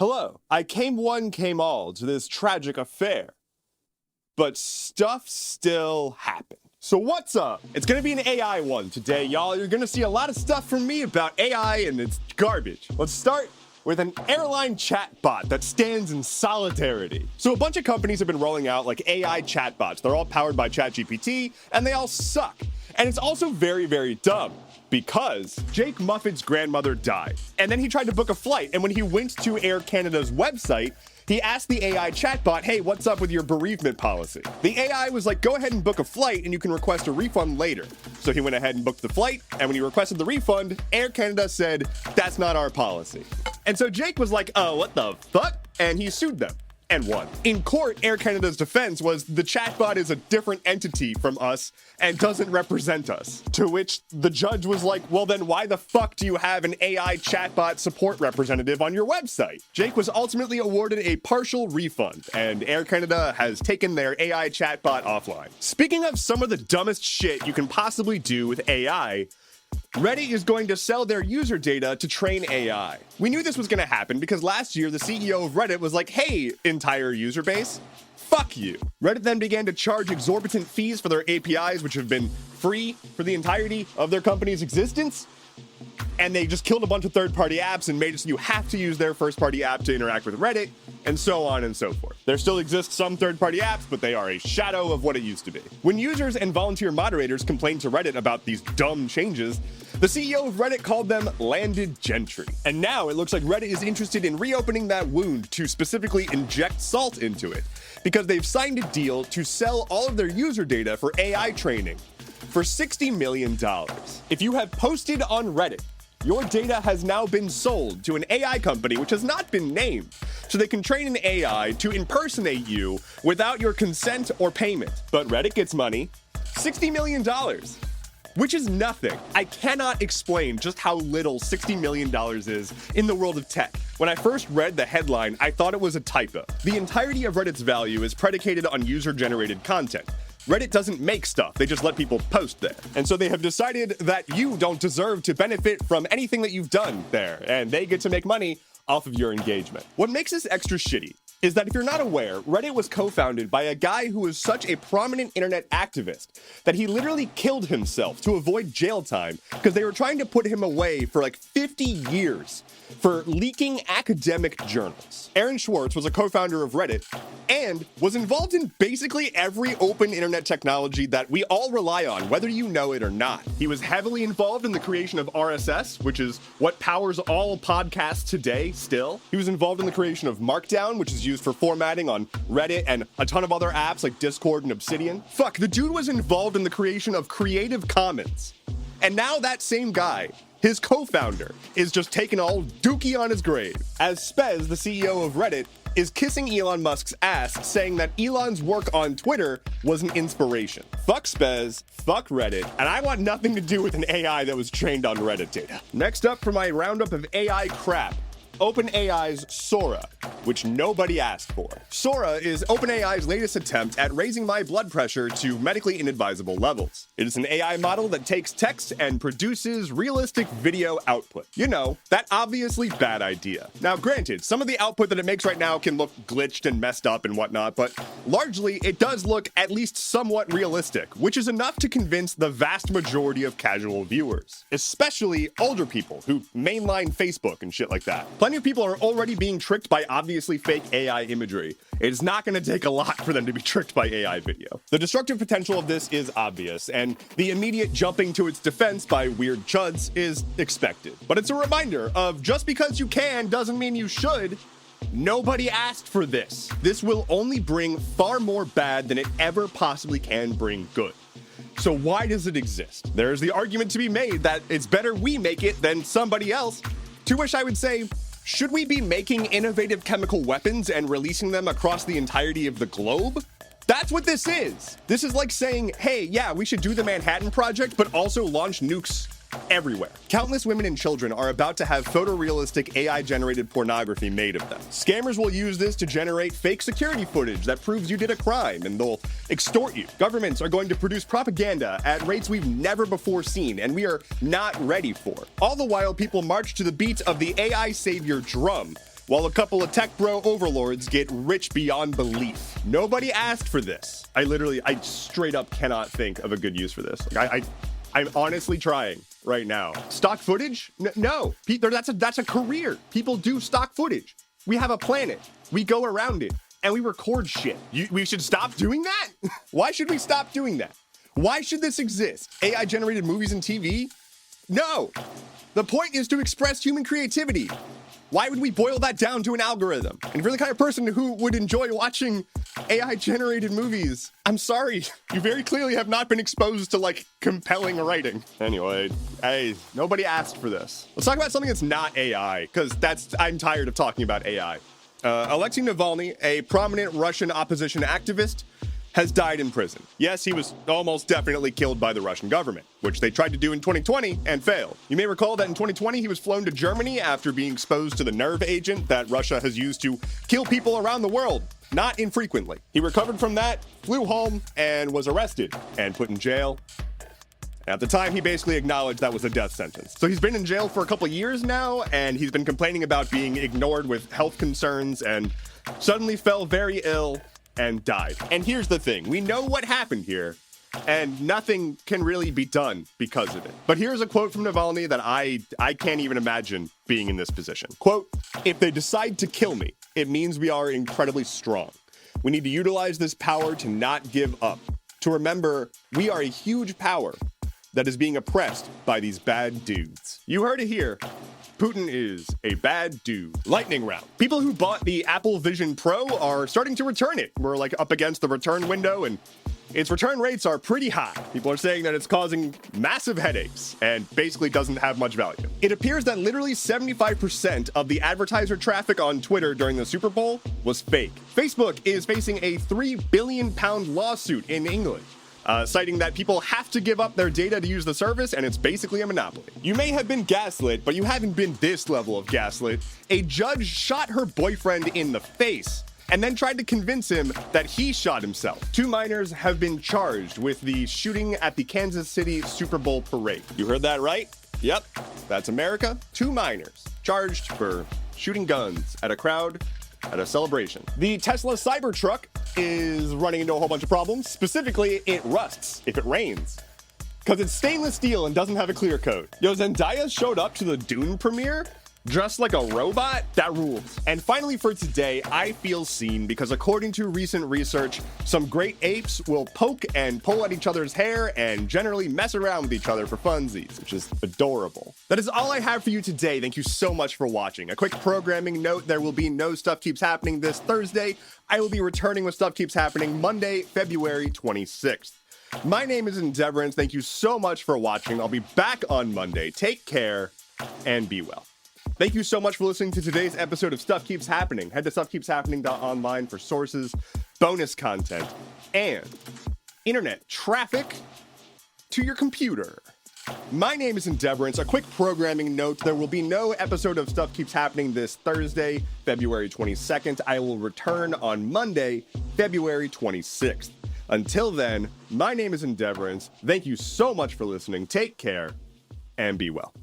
Hello, I came one, came all to this tragic affair. But stuff still happened. So what's up? It's gonna be an AI one today, y'all. You're gonna see a lot of stuff from me about AI and it's garbage. Let's start with an airline chatbot that stands in solidarity. So a bunch of companies have been rolling out like AI chatbots. They're all powered by ChatGPT and they all suck. And it's also very, very dumb. Because Jake Muffet's grandmother died. And then he tried to book a flight. And when he went to Air Canada's website, he asked the AI chatbot, hey, what's up with your bereavement policy? The AI was like, go ahead and book a flight and you can request a refund later. So he went ahead and booked the flight. And when he requested the refund, Air Canada said, that's not our policy. And so Jake was like, oh, what the fuck? And he sued them. And won. In court, Air Canada's defense was the chatbot is a different entity from us and doesn't represent us. To which the judge was like, well then why the fuck do you have an AI chatbot support representative on your website? Jake was ultimately awarded a partial refund, and Air Canada has taken their AI chatbot offline. Speaking of some of the dumbest shit you can possibly do with AI, Reddit is going to sell their user data to train AI. We knew this was going to happen because last year the CEO of Reddit was like, hey, entire user base, fuck you. Reddit then began to charge exorbitant fees for their APIs, which have been free for the entirety of their company's existence. And they just killed a bunch of third-party apps and made it so you have to use their first-party app to interact with Reddit, and so on and so forth. There still exist some third-party apps, but they are a shadow of what it used to be. When users and volunteer moderators complained to Reddit about these dumb changes, the CEO of Reddit called them landed gentry. And now it looks like Reddit is interested in reopening that wound to specifically inject salt into it, because they've signed a deal to sell all of their user data for AI training for $60 million. If you have posted on Reddit, your data has now been sold to an AI company which has not been named, so they can train an AI to impersonate you without your consent or payment. But Reddit gets money, $60 million, which is nothing. I cannot explain just how little $60 million is in the world of tech. When I first read the headline, I thought it was a typo. The entirety of Reddit's value is predicated on user-generated content. Reddit doesn't make stuff, they just let people post there. And so they have decided that you don't deserve to benefit from anything that you've done there, and they get to make money off of your engagement. What makes this extra shitty is that if you're not aware, Reddit was co-founded by a guy who was such a prominent internet activist that he literally killed himself to avoid jail time because they were trying to put him away for like 50 years for leaking academic journals. Aaron Swartz was a co-founder of Reddit and was involved in basically every open internet technology that we all rely on, whether you know it or not. He was heavily involved in the creation of RSS, which is what powers all podcasts today still. He was involved in the creation of Markdown, which is used for formatting on Reddit and a ton of other apps like Discord and Obsidian. Fuck, the dude was involved in the creation of Creative Commons. And now that same guy, his co-founder, is just taking all dookie on his grave. As Spez, the CEO of Reddit, is kissing Elon Musk's ass, saying that Elon's work on Twitter was an inspiration. Fuck Spez, fuck Reddit, and I want nothing to do with an AI that was trained on Reddit data. Next up for my roundup of AI crap, OpenAI's Sora, which nobody asked for. Sora is OpenAI's latest attempt at raising my blood pressure to medically inadvisable levels. It is an AI model that takes text and produces realistic video output. You know, that obviously bad idea. Now granted, some of the output that it makes right now can look glitched and messed up and whatnot, but largely it does look at least somewhat realistic, which is enough to convince the vast majority of casual viewers, especially older people who mainline Facebook and shit like that. Plenty of people are already being tricked by obviously fake AI imagery. It's not going to take a lot for them to be tricked by AI video. The destructive potential of this is obvious, and the immediate jumping to its defense by weird chuds is expected. But it's a reminder of just because you can doesn't mean you should. Nobody asked for this. This will only bring far more bad than it ever possibly can bring good. So why does it exist? There's the argument to be made that it's better we make it than somebody else, to which I would say, should we be making innovative chemical weapons and releasing them across the entirety of the globe? That's what this is. This is like saying, hey, yeah, we should do the Manhattan Project, but also launch nukes everywhere. Countless women and children are about to have photorealistic AI-generated pornography made of them. Scammers will use this to generate fake security footage that proves you did a crime, and they'll extort you. Governments are going to produce propaganda at rates we've never before seen, and we are not ready for. All the while, people march to the beat of the AI savior drum, while a couple of tech bro overlords get rich beyond belief. Nobody asked for this. I straight up cannot think of a good use for this. I'm honestly trying right now. Stock footage? No, that's a career. People do stock footage. We have a planet. We go around it and we record shit. We should stop doing that? Why should we stop doing that? Why should this exist? AI generated movies and TV? No. The point is to express human creativity. Why would we boil that down to an algorithm? And if you're the kind of person who would enjoy watching AI-generated movies, I'm sorry. You very clearly have not been exposed to, like, compelling writing. Anyway, nobody asked for this. Let's talk about something that's not AI, because I'm tired of talking about AI. Alexei Navalny, a prominent Russian opposition activist, has died in prison. Yes, he was almost definitely killed by the Russian government, which they tried to do in 2020 and failed. You may recall that in 2020, he was flown to Germany after being exposed to the nerve agent that Russia has used to kill people around the world, not infrequently. He recovered from that, flew home, and was arrested and put in jail. At the time, he basically acknowledged that was a death sentence. So he's been in jail for a couple years now, and he's been complaining about being ignored with health concerns and suddenly fell very ill and died. And here's the thing, we know what happened here, and nothing can really be done because of it. But here's a quote from Navalny that I can't even imagine being in this position. Quote, "If they decide to kill me, it means we are incredibly strong. We need to utilize this power to not give up, to remember we are a huge power that is being oppressed by these bad dudes." You heard it here. Putin is a bad dude. Lightning round. People who bought the Apple Vision Pro are starting to return it. We're like up against the return window and its return rates are pretty high. People are saying that it's causing massive headaches and basically doesn't have much value. It appears that literally 75% of the advertiser traffic on Twitter during the Super Bowl was fake. Facebook is facing a £3 billion lawsuit in England, citing that people have to give up their data to use the service, and it's basically a monopoly. You may have been gaslit, but you haven't been this level of gaslit. A judge shot her boyfriend in the face and then tried to convince him that he shot himself. 2 minors have been charged with the shooting at the Kansas City Super Bowl parade. You heard that right? Yep, that's America. 2 minors charged for shooting guns at a crowd at a celebration. The Tesla Cybertruck is running into a whole bunch of problems. Specifically, it rusts if it rains, because it's stainless steel and doesn't have a clear coat. Yo, Zendaya showed up to the Dune premiere dressed like a robot? That rules. And finally for today, I feel seen because according to recent research, some great apes will poke and pull at each other's hair and generally mess around with each other for funsies, which is adorable. That is all I have for you today. Thank you so much for watching. A quick programming note, there will be no Stuff Keeps Happening this Thursday. I will be returning with Stuff Keeps Happening Monday, February 26th. My name is Endeavorance. Thank you so much for watching. I'll be back on Monday. Take care and be well. Thank you so much for listening to today's episode of Stuff Keeps Happening. Head to stuffkeepshappening.online for sources, bonus content, and internet traffic to your computer. My name is Endeavorance. A quick programming note, there will be no episode of Stuff Keeps Happening this Thursday, February 22nd. I will return on Monday, February 26th. Until then, my name is Endeavorance. Thank you so much for listening. Take care and be well.